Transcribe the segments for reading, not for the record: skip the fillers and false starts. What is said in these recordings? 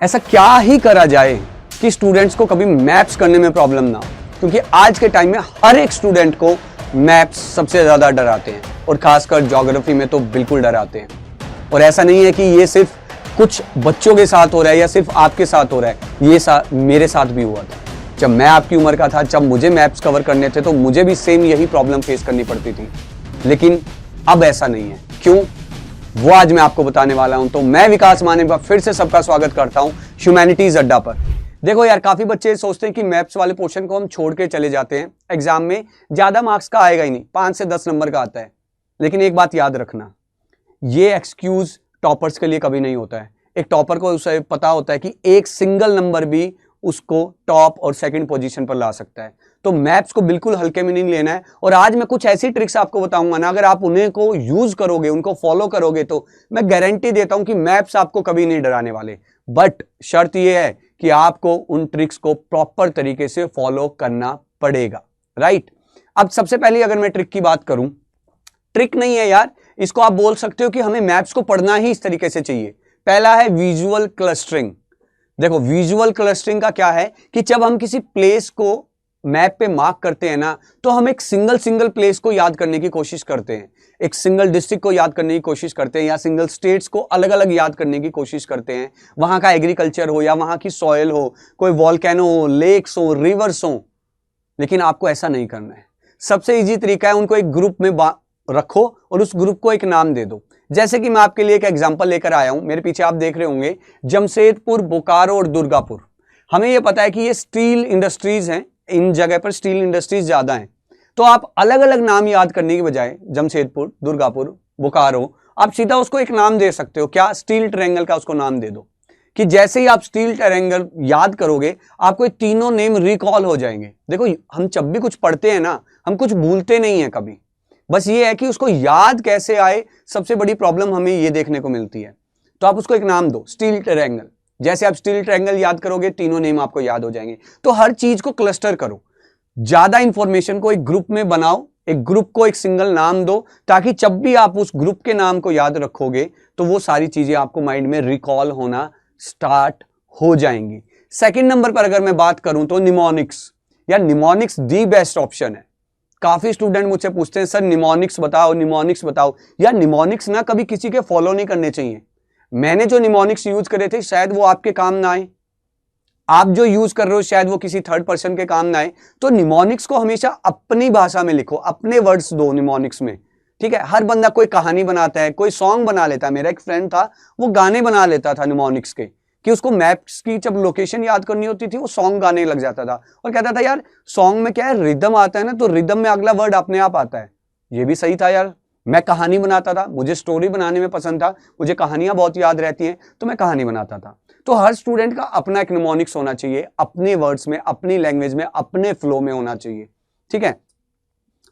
ऐसा क्या ही करा जाए कि स्टूडेंट्स को कभी मैप्स करने में प्रॉब्लम ना हो, क्योंकि आज के टाइम में हर एक स्टूडेंट को मैप्स सबसे ज़्यादा डराते हैं और खासकर ज्योग्राफी में तो बिल्कुल डराते हैं। और ऐसा नहीं है कि ये सिर्फ कुछ बच्चों के साथ हो रहा है या सिर्फ आपके साथ हो रहा है, ये मेरे साथ भी हुआ था। जब मैं आपकी उम्र का था, जब मुझे मैप्स कवर करने थे तो मुझे भी सेम यही प्रॉब्लम फेस करनी पड़ती थी, लेकिन अब ऐसा नहीं है। क्यों, वो आज मैं आपको बताने वाला हूं। तो मैं विकास माने फिर से सबका स्वागत करता हूं ह्यूमैनिटीज अड्डा पर। देखो यार, काफी बच्चे सोचते हैं कि मैप्स वाले पोर्शन को हम छोड़ के चले जाते हैं, एग्जाम में ज्यादा मार्क्स का आएगा ही नहीं, 5 से 10 नंबर का आता है। लेकिन एक बात याद रखना, ये एक्सक्यूज टॉपर्स के लिए कभी नहीं होता है। एक टॉपर को उसे पता होता है कि एक सिंगल नंबर भी उसको टॉप और सेकंड पोजीशन पर ला सकता है। तो मैप्स को बिल्कुल हल्के में नहीं लेना है। और आज मैं कुछ ऐसी ट्रिक्स आपको बताऊंगा ना, अगर आप उन्हें को यूज करोगे, उनको फॉलो करोगे, तो मैं गारंटी देता हूं कि मैप्स आपको कभी नहीं डराने वाले। बट शर्त यह है कि आपको उन ट्रिक्स को प्रॉपर तरीके से फॉलो करना पड़ेगा, राइट। अब सबसे पहले अगर मैं ट्रिक की बात करूं, ट्रिक नहीं है यार, इसको आप बोल सकते हो कि हमें मैप्स को पढ़ना ही इस तरीके से चाहिए। पहला है विजुअल क्लस्टरिंग। देखो, विजुअल क्लस्टरिंग का क्या है कि जब हम किसी प्लेस को मैप पे मार्क करते हैं ना, तो हम एक सिंगल प्लेस को याद करने की कोशिश करते हैं, एक सिंगल डिस्ट्रिक्ट को याद करने की कोशिश करते हैं, या सिंगल स्टेट्स को अलग अलग याद करने की कोशिश करते हैं। वहां का एग्रीकल्चर हो या वहां की सॉइल हो, कोई वॉल्केनो हो, लेक्स हो, रिवर्स हो। लेकिन आपको ऐसा नहीं करना है। सबसे इजी तरीका है, उनको एक ग्रुप में रखो और उस ग्रुप को एक नाम दे दो। जैसे कि मैं आपके लिए एक एग्जांपल लेकर आया हूं, मेरे पीछे आप देख रहे होंगे जमशेदपुर, बोकारो और दुर्गापुर। हमें यह पता है कि ये स्टील इंडस्ट्रीज हैं, इन जगह पर स्टील इंडस्ट्रीज ज्यादा हैं। तो आप अलग अलग नाम याद करने की बजाय जमशेदपुर, दुर्गापुर, बोकारो, आप सीधा उसको एक नाम दे सकते हो। क्या, स्टील ट्रायंगल का उसको नाम दे दो, कि जैसे ही आप स्टील ट्रायंगल याद करोगे आपको ये तीनों नेम रिकॉल हो जाएंगे। देखो, हम जब भी कुछ पढ़ते हैं ना, हम कुछ भूलते नहीं है कभी, बस ये है कि उसको याद कैसे आए, सबसे बड़ी प्रॉब्लम हमें ये देखने को मिलती है। तो आप उसको एक नाम दो, स्टील ट्रायंगल। जैसे आप स्टील ट्रायंगल याद करोगे, तीनों नेम आपको याद हो जाएंगे। तो हर चीज को क्लस्टर करो, ज्यादा इंफॉर्मेशन को एक ग्रुप में बनाओ, एक ग्रुप को एक सिंगल नाम दो, ताकि जब भी आप उस ग्रुप के नाम को याद रखोगे तो वो सारी चीजें आपको माइंड में रिकॉल होना स्टार्ट हो जाएंगी। सेकंड नंबर पर अगर मैं बात करूं तो निमोनिक्स, या निमोनिक्स दी बेस्ट ऑप्शन है। काफी स्टूडेंट मुझसे पूछते हैं, सर निमोनिक्स बताओ, निमोनिक्स बताओ। या निमोनिक्स ना कभी किसी के फॉलो नहीं करने चाहिए। मैंने जो निमोनिक्स यूज करे थे शायद वो आपके काम ना आए, आप जो यूज कर रहे हो शायद वो किसी थर्ड पर्सन के काम ना आए। तो निमोनिक्स को हमेशा अपनी भाषा में लिखो, अपने वर्ड्स दो निमोनिक्स में, ठीक है। हर बंदा कोई कहानी बनाता है, कोई सॉन्ग बना लेता है। मेरा एक फ्रेंड था, वो गाने बना लेता था निमोनिक्स के, कि उसको मैप्स की जब लोकेशन याद करनी होती थी वो सॉन्ग गाने लग जाता था और कहता था यार सॉन्ग में क्या है, रिदम आता है ना, तो रिदम में अगला वर्ड अपने आप आता है। ये भी सही था यार। मैं कहानी बनाता था, मुझे स्टोरी बनाने में पसंद था, मुझे कहानियां बहुत याद रहती हैं, तो मैं कहानी बनाता था। तो हर स्टूडेंट का अपना एक निमोनिक्स होना चाहिए, अपने वर्ड्स में, अपनी लैंग्वेज में, अपने फ्लो में होना चाहिए, ठीक है।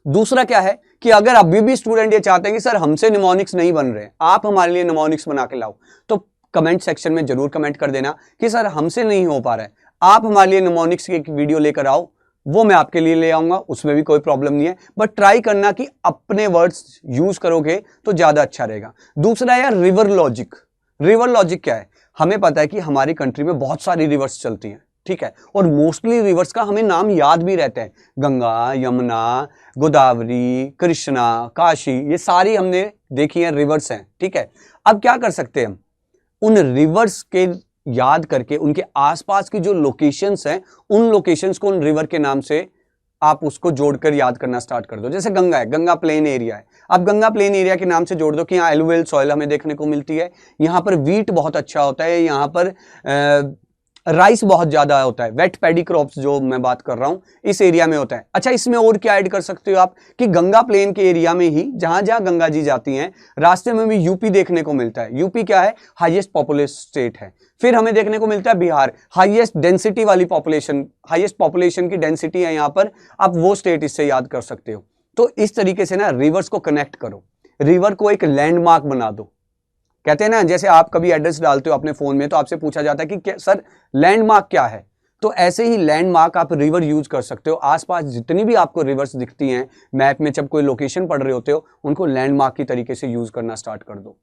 दूसरा क्या है कि अगर अभी भी स्टूडेंट ये चाहते हैं कि सर हमसे निमोनिक्स नहीं बन रहे, आप हमारे लिए निमोनिक्स बना के लाओ, तो कमेंट सेक्शन में जरूर कमेंट कर देना कि सर हमसे नहीं हो पा रहा है, आप हमारे लिए निमोनिक्स की एक वीडियो लेकर आओ, वो मैं आपके लिए ले आऊंगा, उसमें भी कोई प्रॉब्लम नहीं है। बट ट्राई करना कि अपने वर्ड्स यूज करोगे तो ज्यादा अच्छा रहेगा। दूसरा है रिवर लॉजिक। रिवर लॉजिक क्या है, हमें पता है कि हमारी कंट्री में बहुत सारी रिवर्स चलती हैं, ठीक है, और मोस्टली रिवर्स का हमें नाम याद भी रहते हैं, गंगा, यमुना, गोदावरी, कृष्णा, काशी, ये सारी हमने देखी है, रिवर्स हैं, ठीक है। अब क्या कर सकते हैं हम, उन रिवर्स के याद करके उनके आसपास की जो लोकेशंस हैं, उन लोकेशंस को उन रिवर के नाम से आप उसको जोड़कर याद करना स्टार्ट कर दो। जैसे गंगा है, गंगा प्लेन एरिया है, आप गंगा प्लेन एरिया के नाम से जोड़ दो कि यहाँ एलुवियल सॉइल हमें देखने को मिलती है, यहाँ पर वीट बहुत अच्छा होता है, यहाँ पर राइस बहुत ज्यादा होता है, वेट पैडी क्रॉप्स जो मैं बात कर रहा हूं इस एरिया में होता है। अच्छा, इसमें और क्या ऐड कर सकते हो आप कि गंगा प्लेन के एरिया में ही जहां जहां गंगा जी जाती हैं, रास्ते में भी यूपी देखने को मिलता है। यूपी क्या है, हाईएस्ट पॉपुलेटेड स्टेट है। फिर हमें देखने को मिलता है बिहार, हाईएस्ट डेंसिटी वाली पॉपुलेशन, हाईएस्ट पॉपुलेशन की डेंसिटी है यहाँ पर, आप वो स्टेट इससे याद कर सकते हो। तो इस तरीके से ना रिवर्स को कनेक्ट करो, रिवर को एक लैंडमार्क बना दो। कहते हैं ना, जैसे आप कभी एड्रेस डालते हो अपने फोन में तो आपसे पूछा जाता है कि सर लैंडमार्क क्या है, तो ऐसे ही लैंडमार्क आप रिवर यूज कर सकते हो। आसपास जितनी भी आपको रिवर्स दिखती हैं मैप में, जब कोई लोकेशन पढ़ रहे होते हो, उनको लैंडमार्क की तरीके से यूज करना स्टार्ट कर दो।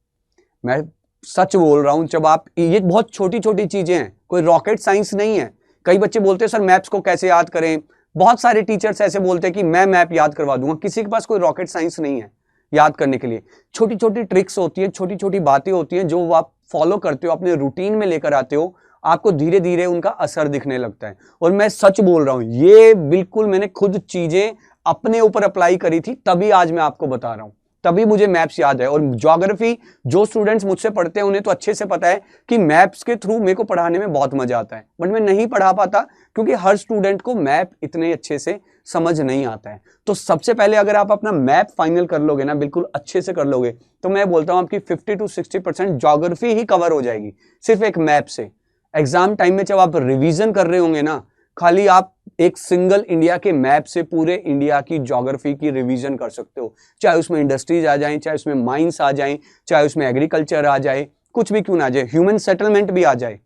मैं सच बोल रहा हूं, जब आप, ये बहुत छोटी छोटी चीजें हैं, कोई रॉकेट साइंस नहीं है। कई बच्चे बोलते हैं सर मैप्स को कैसे याद करें, बहुत सारे टीचर्स ऐसे बोलते हैं कि मैं मैप याद करवा दूंगा। किसी के पास कोई रॉकेट साइंस नहीं है याद करने के लिए। छोटी छोटी ट्रिक्स होती है, छोटी छोटी बातें होती हैं जो आप फॉलो करते हो, अपने रूटीन में लेकर आते हो, आपको धीरे धीरे उनका असर दिखने लगता है। और मैं सच बोल रहा हूं, ये बिल्कुल मैंने खुद चीजें अपने ऊपर अप्लाई करी थी, तभी आज मैं आपको बता रहा हूं, तभी मुझे मैप्स याद है। और ज्योग्राफी जो स्टूडेंट्स मुझसे पढ़ते हैं उन्हें तो अच्छे से पता है कि मैप्स के थ्रू मेरे को पढ़ाने में बहुत मजा आता है, बट मैं नहीं पढ़ा पाता क्योंकि हर स्टूडेंट को मैप इतने अच्छे से समझ नहीं आता है। तो सबसे पहले अगर आप अपना मैप फाइनल कर लोगे ना, बिल्कुल अच्छे से कर लोगे, तो मैं बोलता हूं आपकी 50 to 60% ज्योग्राफी ही कवर हो जाएगी सिर्फ एक मैप से। एग्जाम टाइम में जब आप रिवीजन कर रहे होंगे ना, खाली आप एक सिंगल इंडिया के मैप से पूरे इंडिया की ज्योग्राफी की रिवीजन कर सकते हो। चाहे उसमें इंडस्ट्रीज आ जाएं, चाहे उसमें माइंस आ जाएं, चाहे उसमें एग्रीकल्चर आ जाए, कुछ भी क्यों ना आ जाए, ह्यूमन सेटलमेंट भी आ जाए।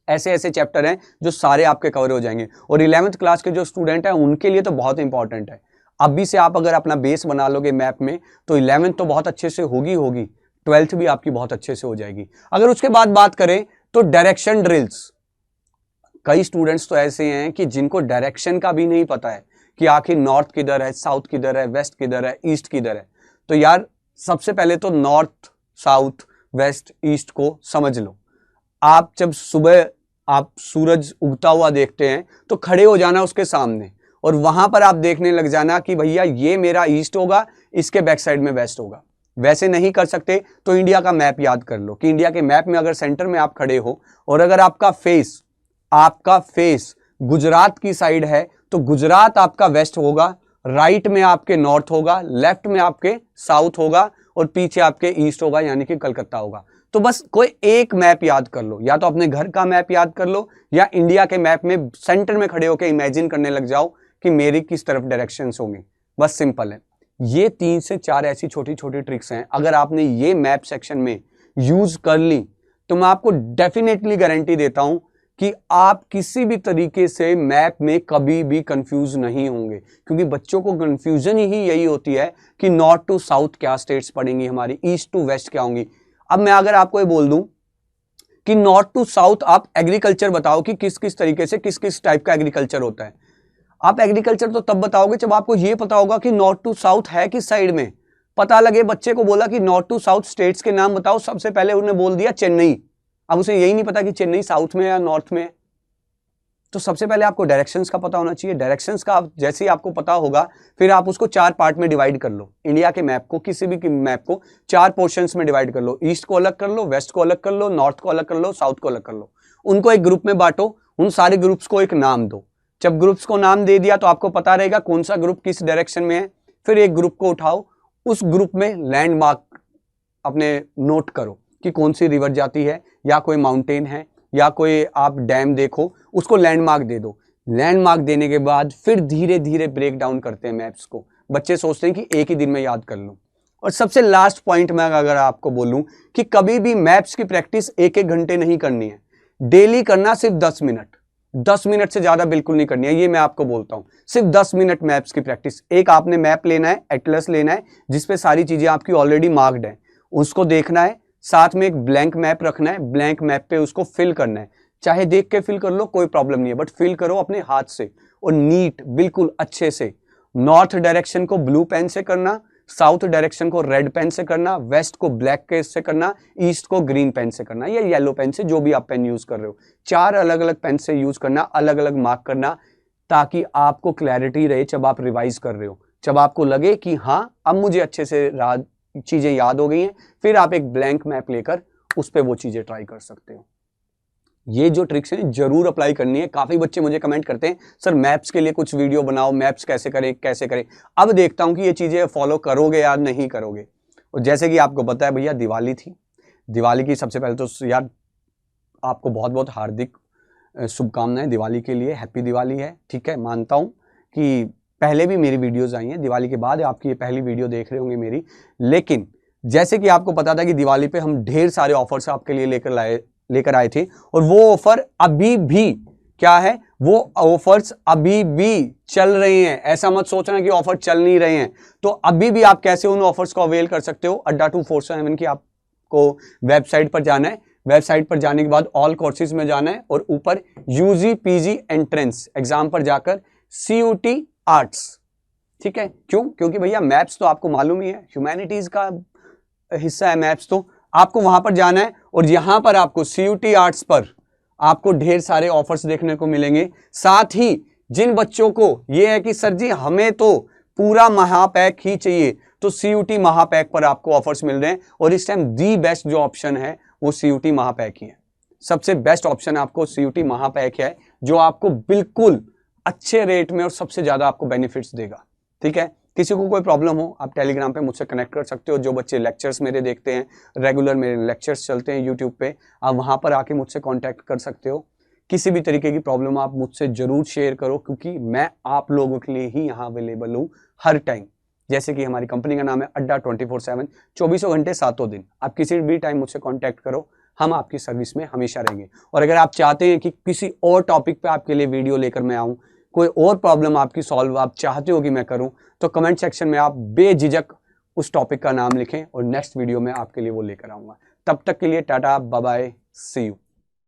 ऐसे ऐसे चैप्टर हैं जो सारे आपके कवर हो जाएंगे। और 11th क्लास के जो स्टूडेंट हैं उनके लिए तो बहुत इंपॉर्टेंट है। अभी से आप अगर अपना बेस बना लोगे मैप में, तो 11th तो बहुत अच्छे से होगी, 12th भी आपकी बहुत अच्छे से हो जाएगी। अगर उसके बाद बात करें तो डायरेक्शन ड्रिल्स, कई स्टूडेंट्स तो ऐसे हैं कि जिनको डायरेक्शन का भी नहीं पता है कि आखिर नॉर्थ किधर है, साउथ किधर है, वेस्ट किधर है, ईस्ट किधर है। तो यार सबसे पहले तो नॉर्थ, साउथ, वेस्ट, ईस्ट को समझ लो। आप जब सुबह आप सूरज उगता हुआ देखते हैं तो खड़े हो जाना उसके सामने, और वहां पर आप देखने लग जाना कि भैया ये मेरा ईस्ट होगा, इसके बैक साइड में वेस्ट होगा। वैसे नहीं कर सकते तो इंडिया का मैप याद कर लो कि इंडिया के मैप में अगर सेंटर में आप खड़े हो और अगर आपका फेस गुजरात की साइड है तो गुजरात आपका वेस्ट होगा, राइट में आपके नॉर्थ होगा, लेफ्ट में आपके साउथ होगा और पीछे आपके ईस्ट होगा, यानी कि कलकत्ता होगा। तो बस कोई एक मैप याद कर लो, या तो अपने घर का मैप याद कर लो या इंडिया के मैप में सेंटर में खड़े होकर इमेजिन करने लग जाओ कि मेरी किस तरफ डायरेक्शंस होंगी। बस सिंपल है। ये 3 से 4 ऐसी छोटी छोटी ट्रिक्स हैं, अगर आपने ये मैप सेक्शन में यूज कर ली तो मैं आपको डेफिनेटली गारंटी देता हूं कि आप किसी भी तरीके से मैप में कभी भी कंफ्यूज नहीं होंगे। क्योंकि बच्चों को कंफ्यूजन ही यही होती है कि नॉर्थ टू साउथ क्या स्टेट्स पड़ेंगी हमारी, ईस्ट टू वेस्ट क्या होंगी। अब मैं अगर आपको ये बोल दूं कि नॉर्थ टू साउथ आप एग्रीकल्चर बताओ कि किस किस तरीके से किस किस टाइप का एग्रीकल्चर होता है, आप एग्रीकल्चर तो तब बताओगे जब आपको ये पता होगा कि नॉर्थ टू साउथ है किस साइड में। पता लगे बच्चे को बोला कि नॉर्थ टू साउथ स्टेट्स के नाम बताओ, सबसे पहले उन्होंने बोल दिया चेन्नई। अब उसे यही नहीं पता कि चेन्नई साउथ में या नॉर्थ में है। तो सबसे पहले आपको डायरेक्शंस का पता होना चाहिए। डायरेक्शंस का जैसे ही आपको पता होगा फिर आप उसको 4 पार्ट में डिवाइड कर लो। इंडिया के मैप को, किसी भी मैप को 4 पोर्शंस में डिवाइड कर लो। ईस्ट को अलग कर लो, वेस्ट को अलग कर लो, नॉर्थ को अलग कर लो, साउथ को अलग कर लो। उनको एक ग्रुप में बांटो, उन सारे ग्रुप्स को एक नाम दो। जब ग्रुप्स को नाम दे दिया तो आपको पता रहेगा कौन सा ग्रुप किस डायरेक्शन में है। फिर एक ग्रुप को उठाओ, उस ग्रुप में लैंडमार्क अपने नोट करो कि कौन सी रिवर जाती है, या कोई माउंटेन है, या कोई आप डैम देखो, उसको लैंडमार्क दे दो। लैंडमार्क देने के बाद फिर धीरे धीरे ब्रेक डाउन करते हैं मैप्स को। बच्चे सोचते हैं कि एक ही दिन में याद कर लूं। और सबसे लास्ट पॉइंट में अगर आपको बोलूं कि कभी भी मैप्स की प्रैक्टिस 1-1 घंटे नहीं करनी है, डेली करना सिर्फ 10 मिनट। 10 मिनट से ज्यादा बिल्कुल नहीं करनी है, ये मैं आपको बोलता हूं। सिर्फ 10 मिनट मैप्स की प्रैक्टिस। एक आपने मैप लेना है, एटलस लेना है जिसपे सारी चीजें आपकी ऑलरेडी मार्क्ड है, उसको देखना है। साथ में एक ब्लैंक मैप रखना है, ब्लैंक मैप पे उसको फिल करना है। चाहे देख के फिल कर लो, कोई प्रॉब्लम नहीं है, बट फिल करो अपने हाथ से और नीट बिल्कुल अच्छे से। नॉर्थ डायरेक्शन को ब्लू पेन से करना, साउथ डायरेक्शन को रेड पेन से करना, वेस्ट को ब्लैक पेन से करना, ईस्ट को ग्रीन पेन से करना या येलो पेन से, जो भी आप पेन यूज कर रहे हो। 4 अलग अलग पेन से यूज करना, अलग अलग मार्क करना, ताकि आपको क्लैरिटी रहे जब आप रिवाइज कर रहे हो। जब आपको लगे कि हाँ अब मुझे अच्छे से चीजें याद हो गई हैं, फिर आप एक ब्लैंक मैप लेकर उस पर वो चीजें ट्राई कर सकते हो। ये जो ट्रिक्स हैं जरूर अप्लाई करनी है। काफी बच्चे मुझे कमेंट करते हैं सर मैप्स के लिए कुछ वीडियो बनाओ, मैप्स कैसे करें कैसे करें। अब देखता हूं कि ये चीजें फॉलो करोगे या नहीं करोगे। और जैसे कि आपको पता है भैया दिवाली थी, दिवाली की सबसे पहले तो यार आपको बहुत बहुत हार्दिक शुभकामनाएं दिवाली के लिए। हैप्पी दिवाली है, ठीक है, मानता हूं कि पहले भी मेरी वीडियोस आई हैं, दिवाली के बाद आपकी ये पहली वीडियो देख रहे होंगे मेरी। लेकिन जैसे कि आपको पता था कि दिवाली पे हम ढेर सारे ऑफर्स आपके लिए लेकर आए थे, और वो ऑफर अभी भी क्या है, वो ऑफर्स अभी भी चल रहे हैं। ऐसा मत सोचना कि ऑफर चल नहीं रहे हैं। तो अभी भी आप कैसे उन ऑफर्स को अवेल कर सकते हो। अड्डा 247 की आप आपको वेबसाइट पर जाना है, वेबसाइट पर जाने के बाद ऑल कोर्सेज में जाना है और ऊपर यूजी पीजी एंट्रेंस एग्जाम पर जाकर CUT आर्ट्स, ठीक है। क्यों? क्योंकि भैया मैथ्स तो आपको मालूम ही है, ह्यूमैनिटीज का हिस्सा है मैथ्स, तो आपको वहां पर जाना है और यहां पर आपको CUT आर्ट्स पर आपको ढेर सारे ऑफर्स देखने को मिलेंगे। साथ ही जिन बच्चों को ये है कि सर जी हमें तो पूरा महापैक ही चाहिए, तो CUT महापैक पर आपको ऑफर्स मिल रहे हैं और इस टाइम दी बेस्ट जो ऑप्शन है वो CUT महापैक ही है। सबसे बेस्ट ऑप्शन आपको CUT महापैक है जो आपको बिल्कुल अच्छे रेट में और सबसे ज्यादा आपको बेनिफिट्स देगा, ठीक है। किसी को कोई प्रॉब्लम हो आप टेलीग्राम पे मुझसे कनेक्ट कर सकते हो। जो बच्चे लेक्चर्स मेरे देखते हैं, रेगुलर मेरे लेक्चर्स चलते हैं यूट्यूब पे, आप वहां पर आके मुझसे कांटेक्ट कर सकते हो। किसी भी तरीके की प्रॉब्लम आप मुझसे जरूर शेयर करो, क्योंकि मैं आप लोगों के लिए ही यहाँ अवेलेबल हूँ हर टाइम। जैसे कि हमारी कंपनी का नाम है अड्डा 24/7, 24 घंटे 7 दिन। आप किसी भी टाइम मुझसे कॉन्टैक्ट करो, हम आपकी सर्विस में हमेशा रहेंगे। और अगर आप चाहते हैं कि किसी और टॉपिक पे आपके लिए वीडियो लेकर मैं आऊँ, कोई और प्रॉब्लम आपकी सॉल्व आप चाहते हो कि मैं करूं, तो कमेंट सेक्शन में आप बेझिझक उस टॉपिक का नाम लिखें और नेक्स्ट वीडियो में आपके लिए वो लेकर आऊंगा। तब तक के लिए tata bye bye, see you.